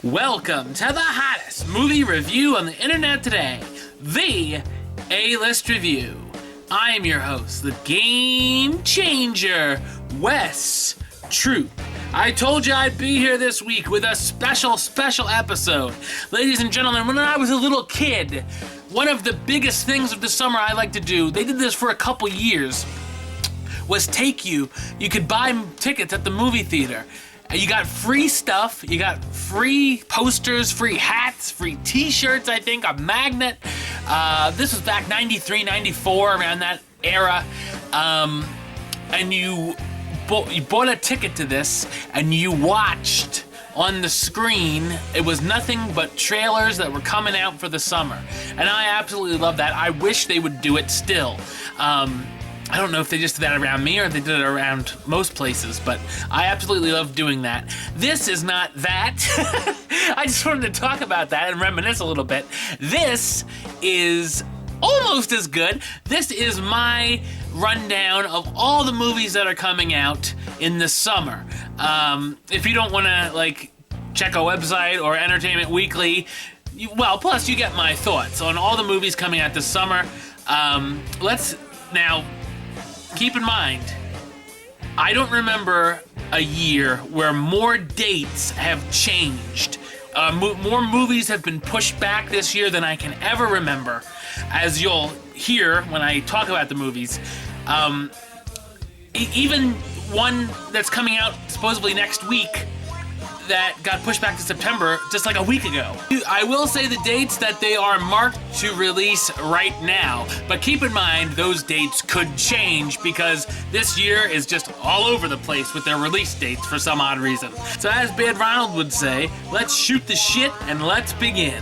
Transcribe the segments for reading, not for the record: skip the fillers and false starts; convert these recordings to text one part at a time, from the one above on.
Welcome to the hottest movie review on the internet today, the A-List Review. I am your host, the Game Changer, Wes Troop. I told you I'd be here this week with a special episode. Ladies and gentlemen, when I was a little kid, one of the biggest things of the summer I like to do, they did this for a couple years, was you could buy tickets at the movie theater. You got free stuff, you got free posters, free hats, free t-shirts, I think, a magnet. This was back 93, 94, around that era. And you bought a ticket to this, and you watched on the screen. It was nothing but trailers that were coming out for the summer. And I absolutely love that. I wish they would do it still. I don't know if they just did that around me or if they did it around most places, but I absolutely love doing that. This is not that. I just wanted to talk about that and reminisce a little bit. This is almost as good. This is my rundown of all the movies that are coming out in the summer. If you don't want to, check a website or Entertainment Weekly, plus you get my thoughts on all the movies coming out this summer. Let's now... Keep in mind, I don't remember a year where more dates have changed. More movies have been pushed back this year than I can ever remember. As you'll hear when I talk about the movies, even one that's coming out supposedly next week that got pushed back to September just like a week ago. I will say the dates that they are marked to release right now, but keep in mind those dates could change because this year is just all over the place with their release dates for some odd reason. So as Bad Ronald would say, let's shoot the shit and let's begin.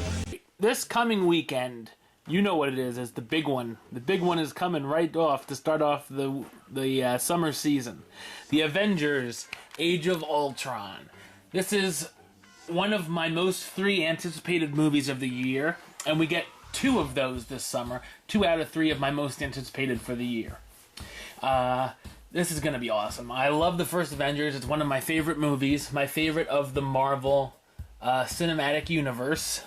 This coming weekend, you know what it is the big one. The big one is coming right off to start off the summer season. The Avengers: Age of Ultron. This is one of my most 3 anticipated movies of the year, and we get 2 of those this summer. 2 out of 3 of my most anticipated for the year. This is going to be awesome. I love the first Avengers. It's one of my favorite movies, my favorite of the Marvel cinematic universe.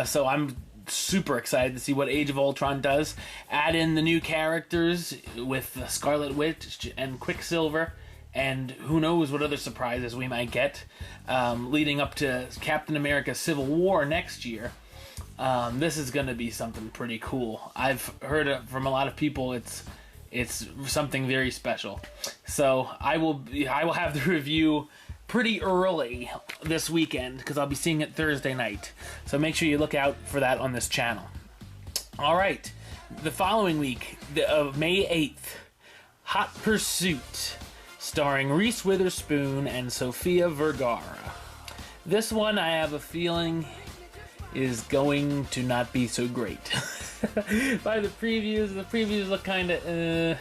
So I'm super excited to see what Age of Ultron does. Add in the new characters with Scarlet Witch and Quicksilver. And who knows what other surprises we might get leading up to Captain America Civil War next year. This is going to be something pretty cool. I've heard from a lot of people it's something very special. So I will have the review pretty early this weekend because I'll be seeing it Thursday night. So make sure you look out for that on this channel. All right, the following week, May 8th, Hot Pursuit, starring Reese Witherspoon and Sofia Vergara. This one, I have a feeling, is going to not be so great. By the previews look kind of,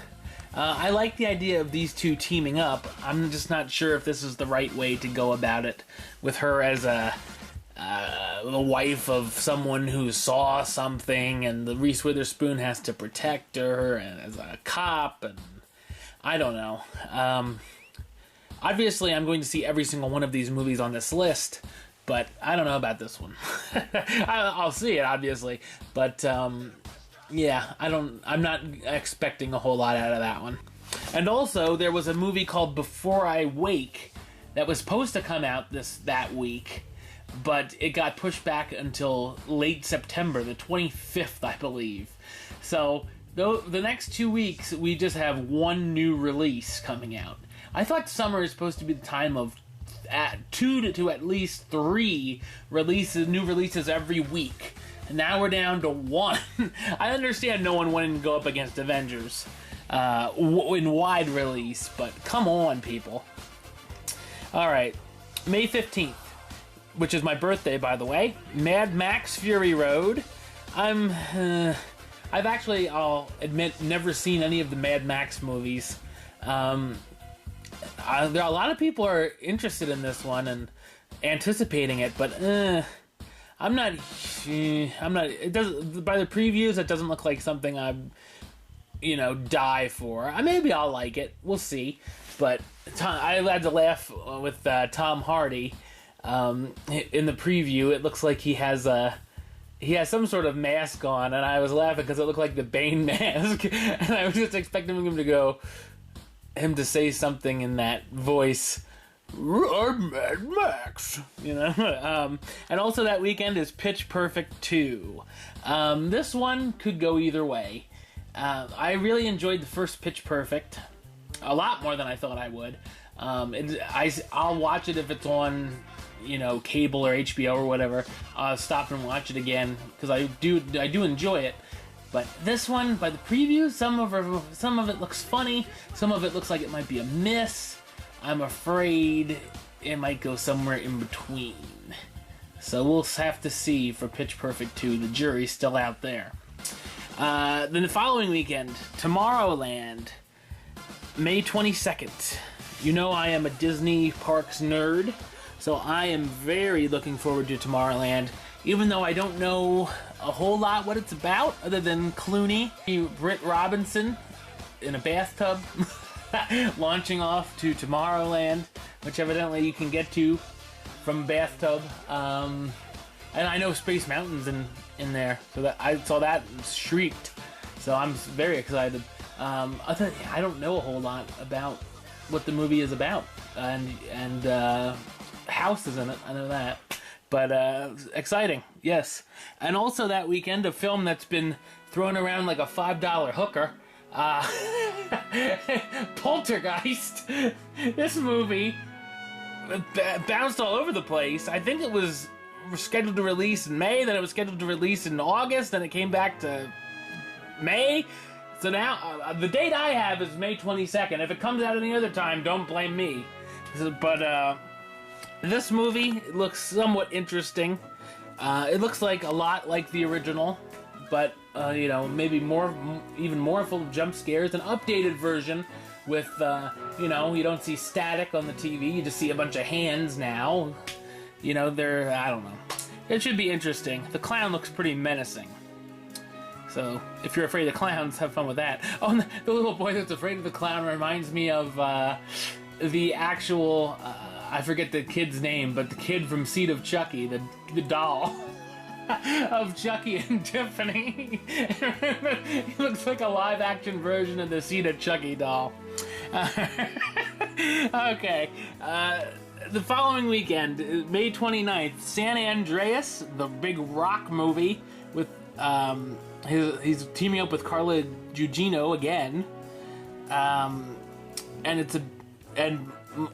I like the idea of these two teaming up. I'm just not sure if this is the right way to go about it, with her as the wife of someone who saw something, and the Reese Witherspoon has to protect her, and as a cop, and I don't know. Obviously, I'm going to see every single one of these movies on this list, but I don't know about this one. I'll see it, obviously, but yeah, I'm not expecting a whole lot out of that one. And also, there was a movie called Before I Wake that was supposed to come out that week, but it got pushed back until late September, the 25th, I believe. So the next 2 weeks, we just have one new release coming out. I thought summer is supposed to be the time of 2 to at least 3 new releases every week. And now we're down to 1. I understand no one wanted to go up against Avengers in wide release, but come on, people. All right, May 15th, which is my birthday, by the way, Mad Max Fury Road. I've actually, I'll admit, never seen any of the Mad Max movies. There are a lot of people are interested in this one and anticipating it, but I'm not. It doesn't. By the previews, it doesn't look like something I'd, die for. Maybe I'll like it. We'll see. But I had to laugh with Tom Hardy In the preview, it looks like he has some sort of mask on, and I was laughing because it looked like the Bane mask, and I was just expecting him to say something in that voice. I'm Mad Max, you know. And also that weekend is Pitch Perfect 2. This one could go either way. I really enjoyed the first Pitch Perfect a lot more than I thought I would. I'll watch it if it's on, you know, cable or HBO or whatever. I'll stop and watch it again because I do enjoy it. But this one, by the preview, some of it looks funny, some of it looks like it might be a miss. I'm afraid it might go somewhere in between. So we'll have to see for Pitch Perfect 2. The jury's still out there. Then the following weekend, Tomorrowland, May 22nd. You know I am a Disney parks nerd, so I am very looking forward to Tomorrowland, even though I don't know a whole lot what it's about, other than Clooney, Britt Robinson, in a bathtub, launching off to Tomorrowland, which evidently you can get to from a bathtub. And I know Space Mountain's in there, so that I saw that and shrieked. So I'm very excited. I don't know a whole lot about what the movie is about, and House is in it. I know that, but exciting, yes. And also that weekend, a film that's been thrown around like a $5 hooker. Poltergeist. This movie bounced all over the place. I think it was scheduled to release in May, then it was scheduled to release in August, then it came back to May. So now, the date I have is May 22nd. If it comes out any other time, don't blame me. But this movie looks somewhat interesting. It looks like a lot like the original, but you know, maybe even more full of jump scares. An updated version with, you know, you don't see static on the TV. You just see a bunch of hands now. You know, I don't know. It should be interesting. The clown looks pretty menacing. So, if you're afraid of clowns, have fun with that. Oh, and the little boy that's afraid of the clown reminds me of the actual, I forget the kid's name, but the kid from Seed of Chucky, the doll of Chucky and Tiffany. He looks like a live-action version of the Seed of Chucky doll. Okay. The following weekend, May 29th, San Andreas, the big rock movie with, he's teaming up with Carla Gugino again, and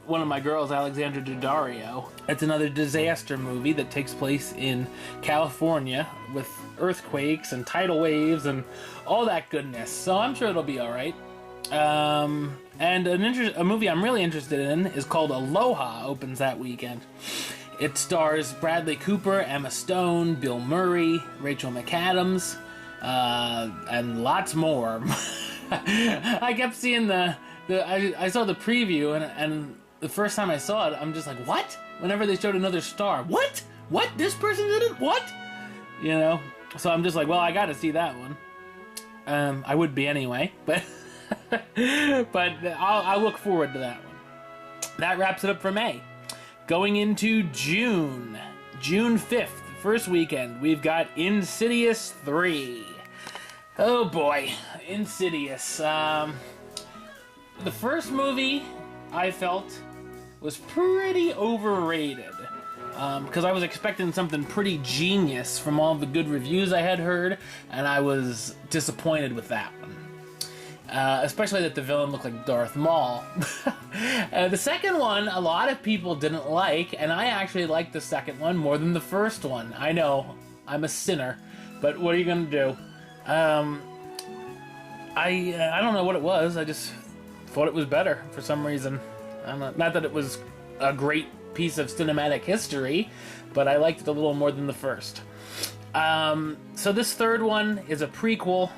one of my girls, Alexandra Daddario. It's another disaster movie that takes place in California with earthquakes and tidal waves and all that goodness. So I'm sure it'll be all right. And a movie I'm really interested in is called Aloha. Opens that weekend. It stars Bradley Cooper, Emma Stone, Bill Murray, Rachel McAdams, and lots more. I kept seeing I saw the preview, and the first time I saw it, I'm just like, what? Whenever they showed another star, what? This person did it? What? You know? So I'm just like, well, I gotta see that one. I would be anyway, but but I'll look forward to that one. That wraps it up for May. Going into June 5th, first weekend, we've got Insidious 3. Oh boy, Insidious. The first movie, I felt, was pretty overrated. Because I was expecting something pretty genius from all the good reviews I had heard, and I was disappointed with that one. Especially that the villain looked like Darth Maul. The second one, a lot of people didn't like, and I actually liked the second one more than the first one. I know, I'm a sinner, but what are you gonna do? I don't know what it was, I just thought it was better for some reason. I don't know. Not that it was a great piece of cinematic history, but I liked it a little more than the first. So this third one is a prequel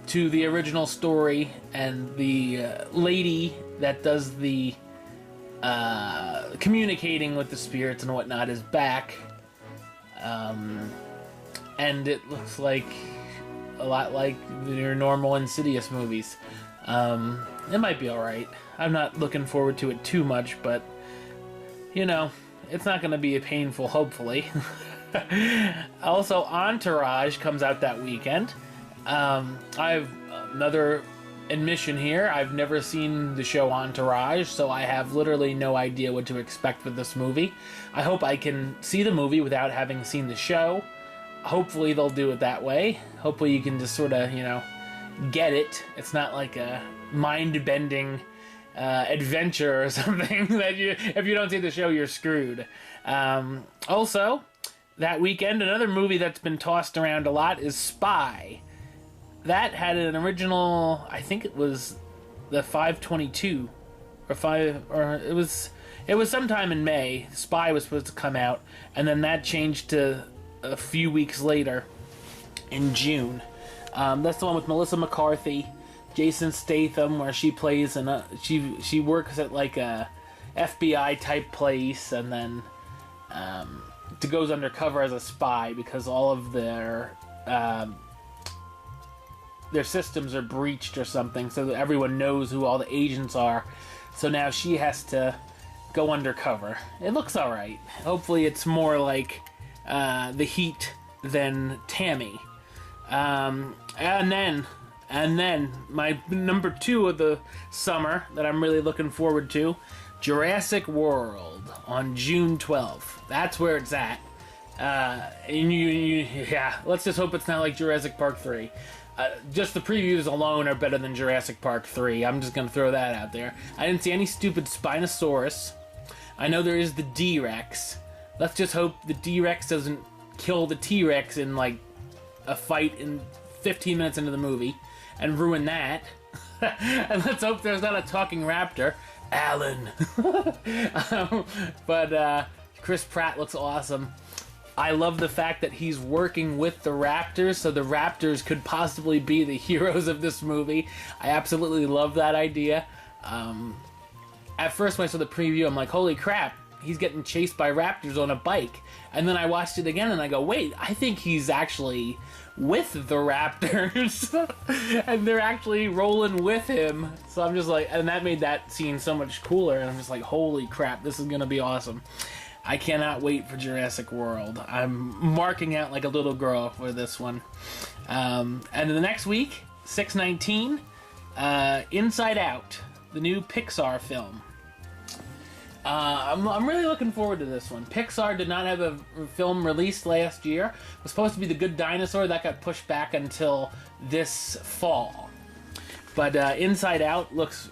to the original story, and the lady that does the communicating with the spirits and whatnot is back. And it looks like a lot like your normal Insidious movies. It might be alright. I'm not looking forward to it too much, but, you know, It's not going to be painful, hopefully. Also, Entourage comes out that weekend. I have another admission here. I've never seen the show Entourage, so I have literally no idea what to expect with this movie. I hope I can see the movie without having seen the show. Hopefully they'll do it that way. Hopefully you can just sort of, you know, get it. It's not like a mind-bending adventure or something that if you don't see the show, you're screwed. Also, that weekend, another movie that's been tossed around a lot is Spy. That had an original, I think it was the 5/22 or it was sometime in May. Spy was supposed to come out, and then that changed to a few weeks later in June. That's the one with Melissa McCarthy, Jason Statham, where she plays and she works at like a FBI type place, and then goes undercover as a spy because all of their systems are breached or something, so that everyone knows who all the agents are. So now she has to go undercover. It looks alright. Hopefully it's more like The Heat than Tammy. And then my number 2 of the summer that I'm really looking forward to, Jurassic World on June 12th. That's where it's at. Yeah, let's just hope it's not like Jurassic Park 3. Just the previews alone are better than Jurassic Park 3. I'm just going to throw that out there. I didn't see any stupid Spinosaurus. I know there is the D-Rex. Let's just hope the D-Rex doesn't kill the T-Rex in, like, a fight in 15 minutes into the movie and ruin that. And let's hope there's not a talking raptor. Alan. But Chris Pratt looks awesome. I love the fact that he's working with the Raptors, so the Raptors could possibly be the heroes of this movie. I absolutely love that idea. At first when I saw the preview, I'm like, holy crap, he's getting chased by Raptors on a bike. And then I watched it again and I go, wait, I think he's actually with the Raptors. And they're actually rolling with him. So I'm just like, and that made that scene so much cooler. And I'm just like, holy crap, this is going to be awesome. I cannot wait for Jurassic World. I'm marking out like a little girl for this one. And the next week, 6/19, Inside Out, the new Pixar film. I'm really looking forward to this one. Pixar did not have a film released last year. It was supposed to be The Good Dinosaur. That got pushed back until this fall. But Inside Out looks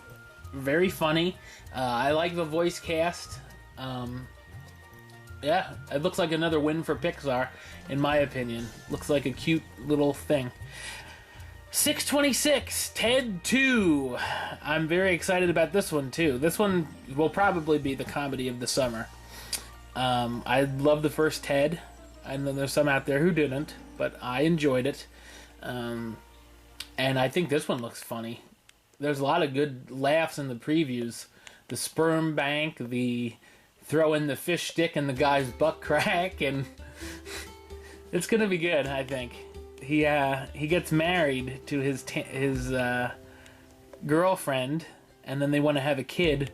very funny. I like the voice cast. Yeah, it looks like another win for Pixar, in my opinion. Looks like a cute little thing. 6/26, Ted 2. I'm very excited about this one, too. This one will probably be the comedy of the summer. I love the first Ted. I know there's some out there who didn't, but I enjoyed it. And I think this one looks funny. There's a lot of good laughs in the previews. The sperm bank, the throw in the fish stick in the guy's butt crack, and it's gonna be good, I think. He gets married to his girlfriend, and then they want to have a kid.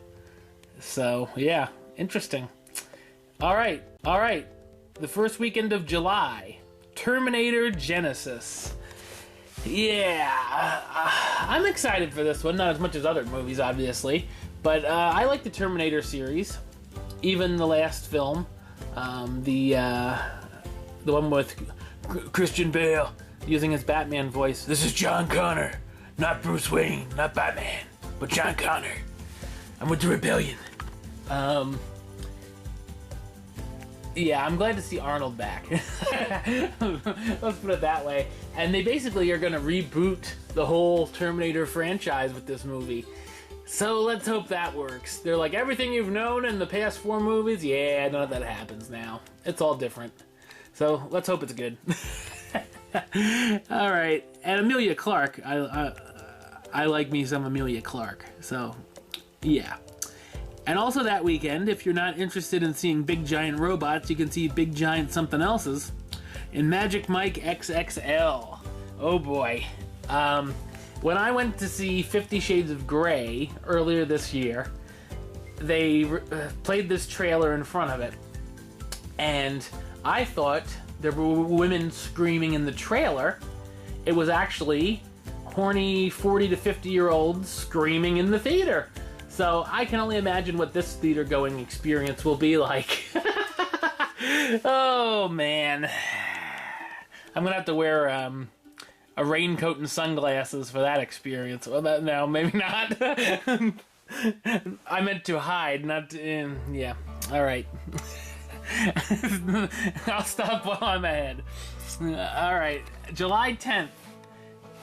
So yeah, interesting. All right. The first weekend of July, Terminator Genesis. Yeah, I'm excited for this one. Not as much as other movies, obviously, but I like the Terminator series. Even the last film, the one with Christian Bale using his Batman voice. This is John Connor, not Bruce Wayne, not Batman, but John Connor. I'm with the rebellion. Yeah, I'm glad to see Arnold back. Let's put it that way. And they basically are going to reboot the whole Terminator franchise with this movie. So let's hope that works. They're like, everything you've known in the past 4 movies, yeah, none of that happens now. It's all different. So let's hope it's good. All right, and Emilia Clarke. I like me some Emilia Clarke. So, yeah. And also that weekend, if you're not interested in seeing big giant robots, you can see big giant something else's in Magic Mike XXL. Oh boy. When I went to see 50 Shades of Grey earlier this year, they played this trailer in front of it. And I thought there were women screaming in the trailer. It was actually horny 40 to 50-year-olds screaming in the theater. So I can only imagine what this theater-going experience will be like. Oh, man. I'm gonna have to wear a raincoat and sunglasses for that experience. Well, no, maybe not. I meant to hide, not to... yeah, alright. I'll stop while I'm ahead. Alright, July 10th.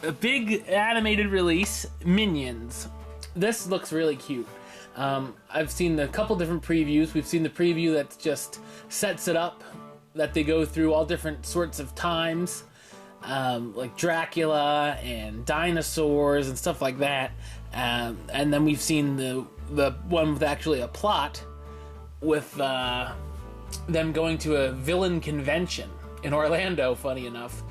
A big animated release, Minions. This looks really cute. I've seen a couple different previews. We've seen the preview that just sets it up, that they go through all different sorts of times, like Dracula and dinosaurs and stuff like that. And then we've seen the one with actually a plot with them going to a villain convention in Orlando, funny enough.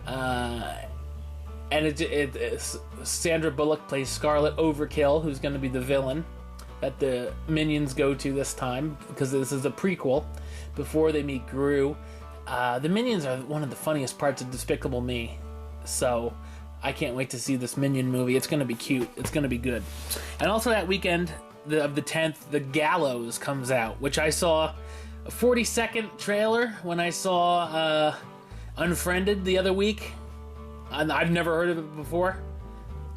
And it's Sandra Bullock plays Scarlet Overkill, who's going to be the villain that the Minions go to this time, because this is a prequel before they meet Gru. The Minions are one of the funniest parts of Despicable Me, so I can't wait to see this Minion movie. It's going to be cute. It's going to be good. And also that weekend of the 10th, The Gallows comes out, which I saw a 40-second trailer when I saw Unfriended the other week. I've never heard of it before.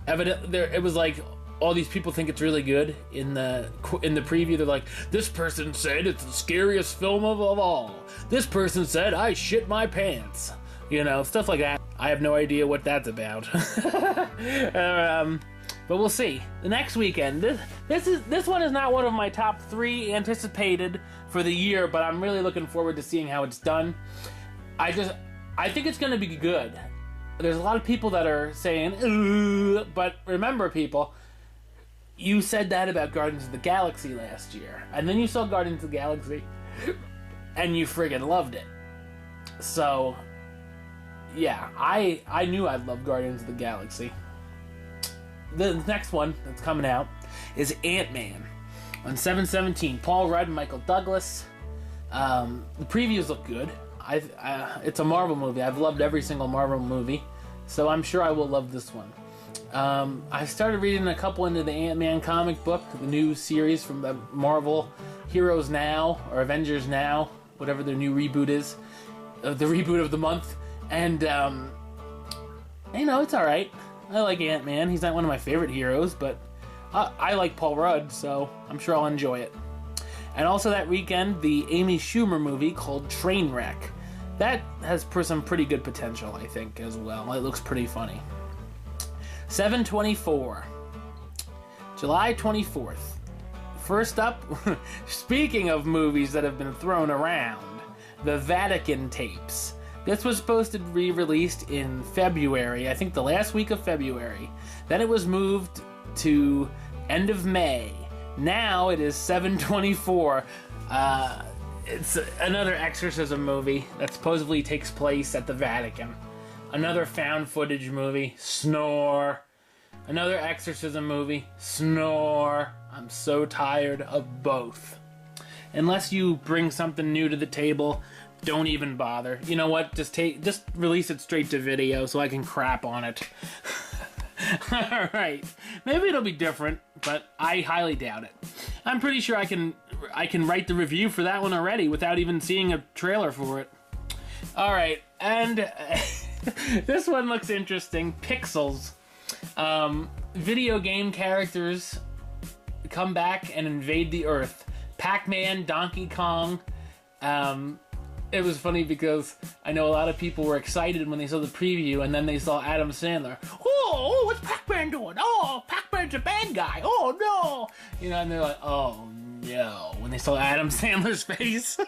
It was like all these people think it's really good in the preview. They're like, this person said it's the scariest film of all. This person said I shit my pants. You know, stuff like that. I have no idea what that's about. But we'll see. The next weekend, this one is not one of my top 3 anticipated for the year, but I'm really looking forward to seeing how it's done. I think it's going to be good. There's a lot of people that are saying, ooh, but remember, people, you said that about Guardians of the Galaxy last year, and then you saw Guardians of the Galaxy, and you friggin' loved it. So, yeah, I knew I'd love Guardians of the Galaxy. The next one that's coming out is Ant-Man on 7/17. Paul Rudd and Michael Douglas. The previews look good. It's a Marvel movie. I've loved every single Marvel movie, so I'm sure I will love this one. I started reading a couple into the Ant-Man comic book, the new series from the Marvel Heroes Now, or Avengers Now, whatever their new reboot is, the reboot of the month, and, you know, it's alright. I like Ant-Man. He's not one of my favorite heroes, but I like Paul Rudd, so I'm sure I'll enjoy it. And also that weekend, the Amy Schumer movie called Trainwreck. That has some pretty good potential, I think, as well. It looks pretty funny. 7/24. July 24th. First up, speaking of movies that have been thrown around, the Vatican tapes. This was supposed to be released in February, I think the last week of February. Then it was moved to end of May. Now it is 7/24. It's another exorcism movie that supposedly takes place at the Vatican. Another found footage movie. Snore. Another exorcism movie. Snore. I'm so tired of both. Unless you bring something new to the table, don't even bother. You know what? Just release it straight to video so I can crap on it. Alright. Maybe it'll be different, but I highly doubt it. I'm pretty sure I can write the review for that one already without even seeing a trailer for it. Alright, and this one looks interesting. Pixels. Video game characters come back and invade the Earth. Pac-Man, Donkey Kong. It was funny because I know a lot of people were excited when they saw the preview, and then they saw Adam Sandler. Oh, what's Pac-Man doing? Oh, Pac-Man's a bad guy. Oh, no. You know, and they're like, oh, no. When they saw Adam Sandler's face.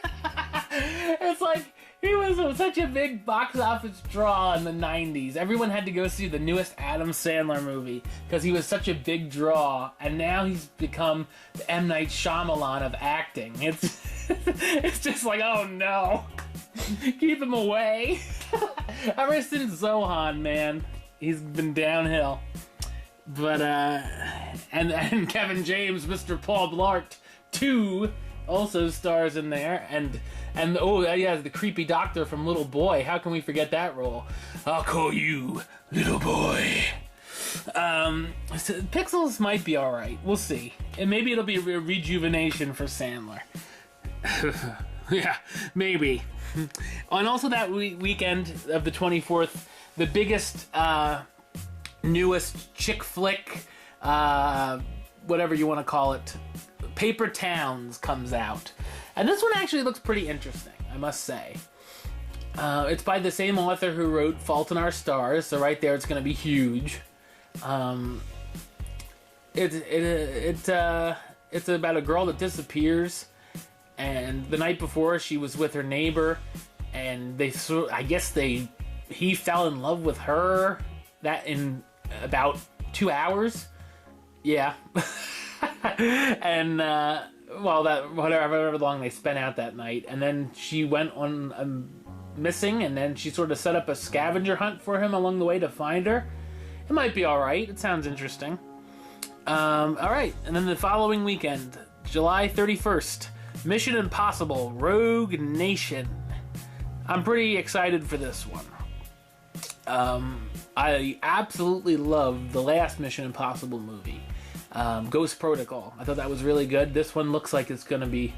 It's like, he was such a big box office draw in the 90s. Everyone had to go see the newest Adam Sandler movie because he was such a big draw, and now he's become the M. Night Shyamalan of acting. It's just like, oh no. Keep him away. Ever since Zohan, man, he's been downhill. But, and Kevin James, Mr. Paul Blart 2, also stars in there, and oh yeah, the creepy doctor from Little Boy. How can we forget that role? I'll call you Little Boy. So Pixels might be all right. We'll see, and maybe it'll be a rejuvenation for Sandler. Yeah, maybe. And also that weekend of the 24th, the biggest, newest chick flick, whatever you want to call it, Paper Towns comes out. And this one actually looks pretty interesting, I must say. It's by the same author who wrote Fault in Our Stars, so right there it's going to be huge. It's about a girl that disappears, and the night before she was with her neighbor, and he fell in love with her that in about 2 hours. Yeah. And well, that however long they spent out that night, and then she went on missing, and then she sort of set up a scavenger hunt for him along the way to find her. It might be all right. It sounds interesting. All right, and then the following weekend, July 31st, Mission Impossible: Rogue Nation. I'm pretty excited for this one. I absolutely loved the last Mission Impossible movie, Ghost Protocol. I thought that was really good. This one looks like it's going to be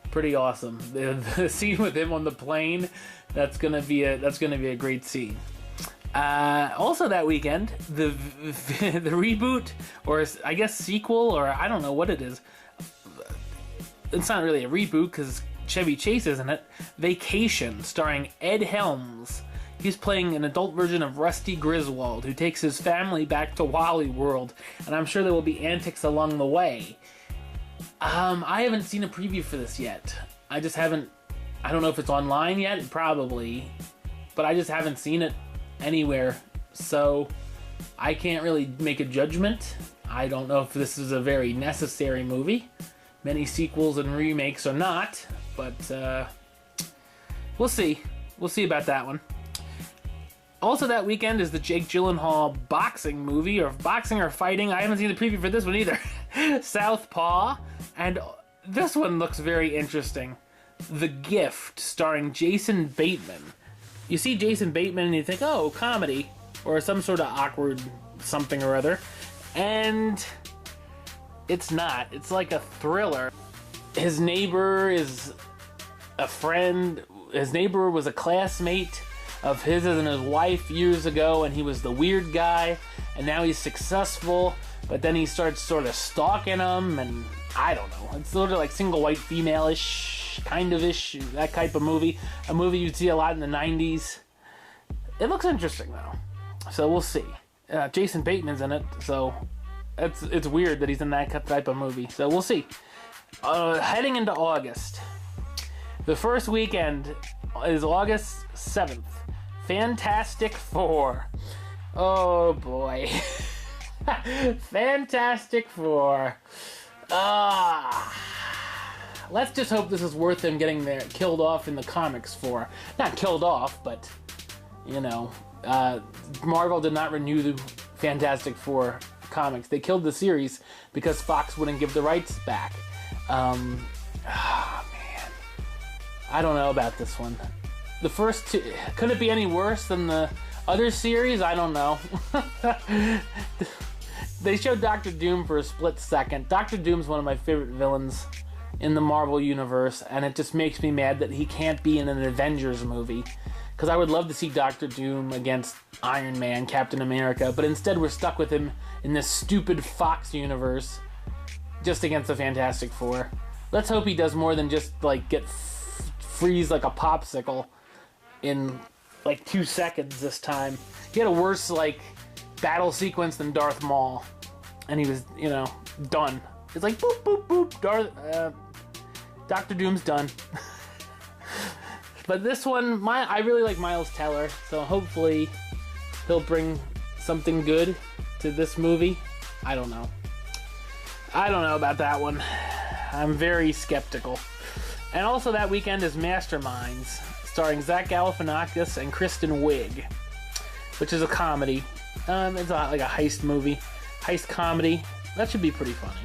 pretty awesome. The scene with him on the plane, that's going to be a great scene. Also that weekend, the reboot, or I guess sequel, or I don't know what it is. It's not really a reboot because Chevy Chase is in it. Vacation, starring Ed Helms. He's playing an adult version of Rusty Griswold, who takes his family back to Wally World, and I'm sure there will be antics along the way. I haven't seen a preview for this yet. I don't know if it's online yet, probably, but I just haven't seen it anywhere, so I can't really make a judgment. I don't know if this is a very necessary movie. Many sequels and remakes are not, but we'll see. We'll see about that one. Also that weekend is the Jake Gyllenhaal boxing movie, or boxing or fighting. I haven't seen the preview for this one either. Southpaw, and this one looks very interesting. The Gift, starring Jason Bateman. You see Jason Bateman and you think, oh, comedy, or some sort of awkward something or other, and it's not. It's like a thriller. His neighbor is a friend. His neighbor was a classmate of his and his wife years ago, and he was the weird guy, and now he's successful, but then he starts sort of stalking him, and I don't know. It's sort of like single white female-ish, kind of-ish, that type of movie. A movie you'd see a lot in the 90s. It looks interesting, though. So we'll see. Jason Bateman's in it, so it's weird that he's in that type of movie. So we'll see. Heading into August. The first weekend is August 7th. Fantastic Four. Oh, boy. Fantastic Four. Let's just hope this is worth him getting killed off in the comics for. Not killed off, but, you know, Marvel did not renew the Fantastic Four comics. They killed the series because Fox wouldn't give the rights back. Man. I don't know about this one. The first two, could it be any worse than the other series? I don't know. They showed Doctor Doom for a split second. Doctor Doom's one of my favorite villains in the Marvel Universe, and it just makes me mad that he can't be in an Avengers movie. Because I would love to see Doctor Doom against Iron Man, Captain America, but instead we're stuck with him in this stupid Fox universe, just against the Fantastic Four. Let's hope he does more than just, like, get freeze like a popsicle in, like, 2 seconds this time. He had a worse, like, battle sequence than Darth Maul, and he was, you know, done. It's like boop boop boop. Doctor Doom's done. But this one, I really like Miles Teller, so hopefully he'll bring something good to this movie. I don't know. I don't know about that one. I'm very skeptical. And also that weekend is Masterminds, starring Zach Galifianakis and Kristen Wiig, which is a comedy. It's like a heist movie, heist comedy. That should be pretty funny.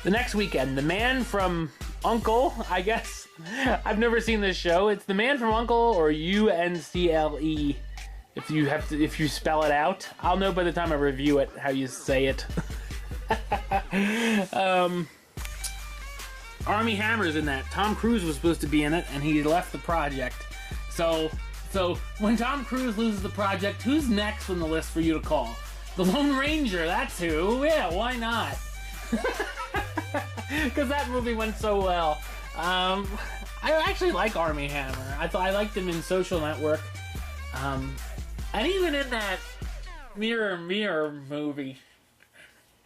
the next weekend, The Man from Uncle, I guess. I've never seen this show. It's The Man from Uncle, or UNCLE. If you spell it out, I'll know by the time I review it how you say it. Armie Hammer's in that. Tom Cruise was supposed to be in it, and he left the project. So when Tom Cruise loses the project, who's next on the list for you to call? The Lone Ranger, that's who. Yeah, why not? Because that movie went so well. I actually like Armie Hammer. I liked him in Social Network. And even in that Mirror Mirror movie,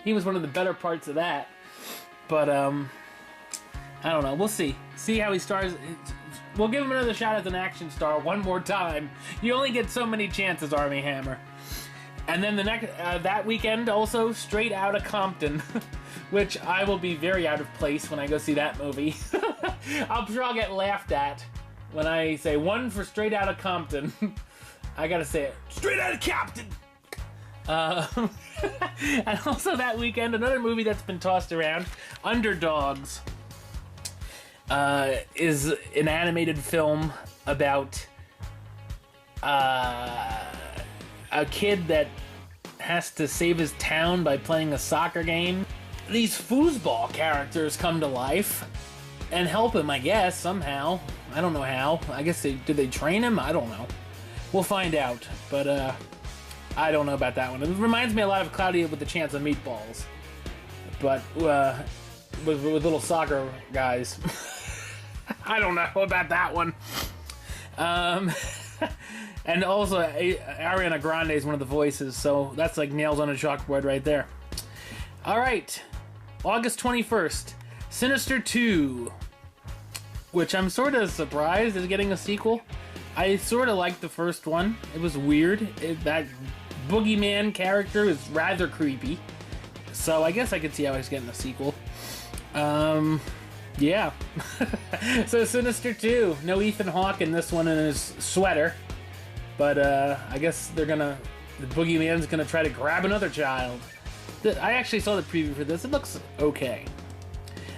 he was one of the better parts of that. But, I don't know. We'll see. See how he stars. We'll give him another shot as an action star one more time. You only get so many chances, Armie Hammer. And then the next that weekend, also Straight Outta Compton, which I will be very out of place when I go see that movie. I'm sure I'll get laughed at when I say one for Straight Outta Compton. I gotta say it. Straight Outta Compton! And also that weekend, another movie that's been tossed around, Underdogs, is an animated film about a kid that has to save his town by playing a soccer game. These foosball characters come to life and help him, I guess, somehow. I don't know how. I guess did they train him? I don't know. We'll find out, but I don't know about that one. It reminds me a lot of Cloudy with a Chance of Meatballs, but with little soccer guys. I don't know about that one. And also, Ariana Grande is one of the voices, so that's like nails on a chalkboard right there. All right, August 21st, Sinister 2, which I'm sort of surprised is getting a sequel. I sort of liked the first one. It was weird. That boogeyman character is rather creepy, so I guess I could see how he's getting a sequel. Yeah. So Sinister 2. No Ethan Hawke in this one in his sweater. But I guess the boogeyman's gonna try to grab another child. I actually saw the preview for this. It looks okay.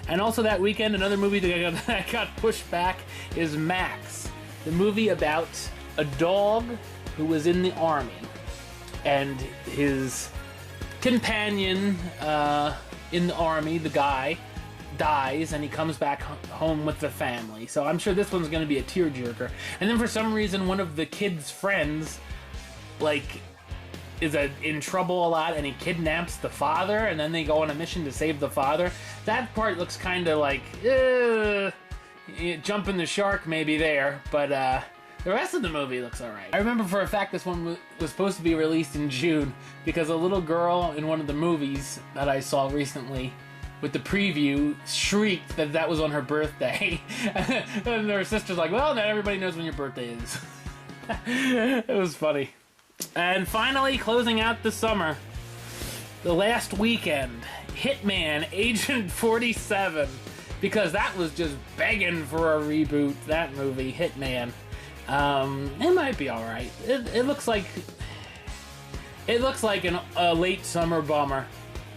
And also that weekend, another movie that got pushed back is Max. The movie about a dog who was in the army. And his companion in the army, the guy, dies, and he comes back home with the family. So I'm sure this one's going to be a tearjerker. And then for some reason, one of the kid's friends, is in trouble a lot, and he kidnaps the father, and then they go on a mission to save the father. That part looks kind of like, jumping the shark maybe there, but the rest of the movie looks alright. I remember for a fact this one was supposed to be released in June, because a little girl in one of the movies that I saw recently with the preview shrieked that was on her birthday. And her sister's like, well, not everybody knows when your birthday is. It was funny. And finally, closing out the summer, the last weekend, Hitman Agent 47, because that was just begging for a reboot, that movie, Hitman. It might be alright. It looks like a late summer bummer.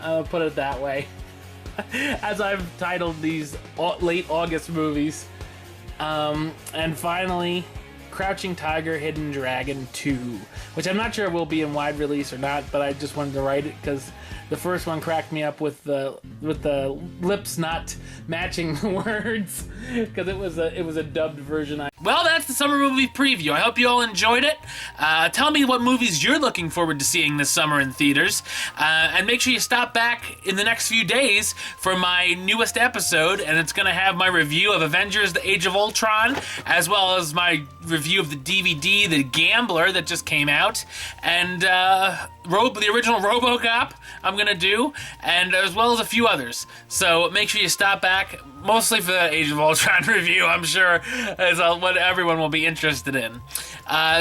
I'll put it that way. As I've titled these late August movies. And finally, Crouching Tiger, Hidden Dragon 2, which I'm not sure will be in wide release or not, but I just wanted to write it because the first one cracked me up with the lips not matching the words, because it was a dubbed version. Well, that's the summer movie preview. I hope you all enjoyed it. Tell me what movies you're looking forward to seeing this summer in theaters, and make sure you stop back in the next few days for my newest episode, and it's going to have my review of Avengers: The Age of Ultron, as well as my review of the DVD The Gambler that just came out, and the original RoboCop I'm going to do, and as well as a few others. So make sure you stop back, mostly for the Age of Ultron review, I'm sure, is what everyone will be interested in.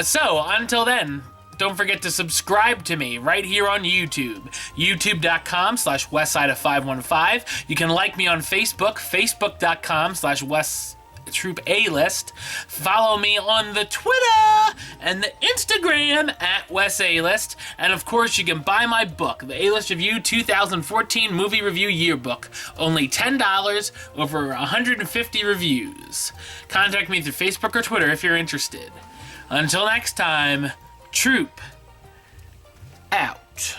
So, until then, don't forget to subscribe to me right here on YouTube, youtube.com/westside of 515. You can like me on Facebook, facebook.com/west Troop A-List. Follow me on the Twitter and the Instagram at Wes A-List. And of course, you can buy my book, the A-List Review 2014 Movie Review Yearbook. Only $10, over 150 reviews. Contact me through Facebook or Twitter if you're interested. Until next time, Troop out.